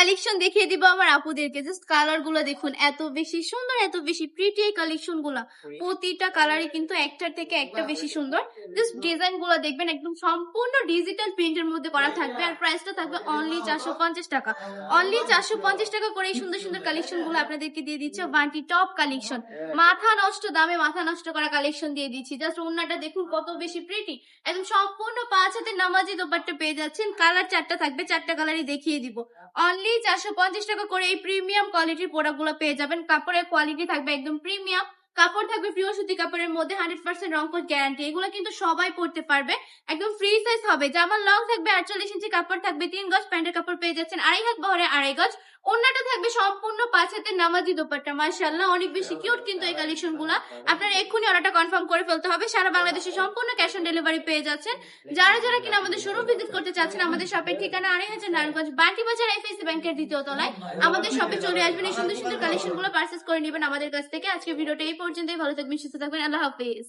Collection দেখিয়ে দিব আমার আপুদেরকে। জাস্ট কালার গুলো দেখুন, এত বেশি সুন্দর, এত বেশি প্রিটি এই কালেকশন গুলা। প্রতিটা কালারই কিন্তু একটার থেকে একটা বেশি সুন্দর। জাস্ট ডিজাইন গুলো দেখবেন, একদম সম্পূর্ণ ডিজিটাল প্রিন্টের মধ্যে করা থাকবে। আর প্রাইসটা থাকবে অনলি 450 টাকা। অনলি 450 টাকা করে এই সুন্দর সুন্দর কালেকশন গুলো আপনাদেরকে দিয়ে দিচ্ছে বান্টি টপ কালেকশন। মাথা নষ্ট দামে মাথা নষ্ট করা কালেকশন দিয়ে দিচ্ছি। জাস্ট ওন্নাটা দেখুন কত বেশি প্রিটি, একদম সম্পূর্ণ 5 হাতের নামাজি দোপাট্টা পেয়ে যাচ্ছেন। কালার 4টা থাকবে, 4টা কালারই দেখিয়ে দিব। অনলি 450 টাকা করে এই প্রিমিয়াম কোয়ালিটির প্রোডাক্ট গুলো পেয়ে যাবেন। কাপড়ের কোয়ালিটি থাকবে একদম প্রিমিয়াম, কাপড় থাকবে পিওর সুতি কাপড়ের মধ্যে, 100% রংকশ গ্যারান্টি। এগুলো কিন্তু সবাই পড়তে পারবে, একদম ফ্রি সাইজ হবে। জামার লং থাকবে 48 ইঞ্চি, কাপড় থাকবে 3 গজ, প্যান্টের কাপড় পেয়ে যাচ্ছেন 2.5 হাত বহরে 2.5 গজ। ওন্নাটা থাকবে সম্পূর্ণ 5 হাতের নামাজি দোপাট্টা। মাশাআল্লাহ, অনেক বেশি কিউট কিন্তু এই কালেকশন গুলা। আপনারা এক্ষুনি অর্ডারটা কনফার্ম করে ফেলতে হবে। সারা বাংলাদেশে সম্পূর্ণ ক্যাশ অন ডেলিভারি পেয়ে যাচ্ছেন। যারা যারা কিনা আমাদের শোরুম ভিজিট করতে চাচ্ছেন, আমাদের শপের ঠিকানা 2.5 নারায়ণগঞ্জ বান্টি বাজার এফএসি ব্যাংকের 2য় তলায়। আমাদের শপে চলে আসবেন, এই সুন্দর সুন্দর কালেকশন গুলো পারচেজ করে নেবেন আমাদের কাছ থেকে। আজকে ভিডিওটা এই পর্যন্তই। ভালো থাকবেন, সুস্থ থাকবেন, আল্লাহ হাফেজ।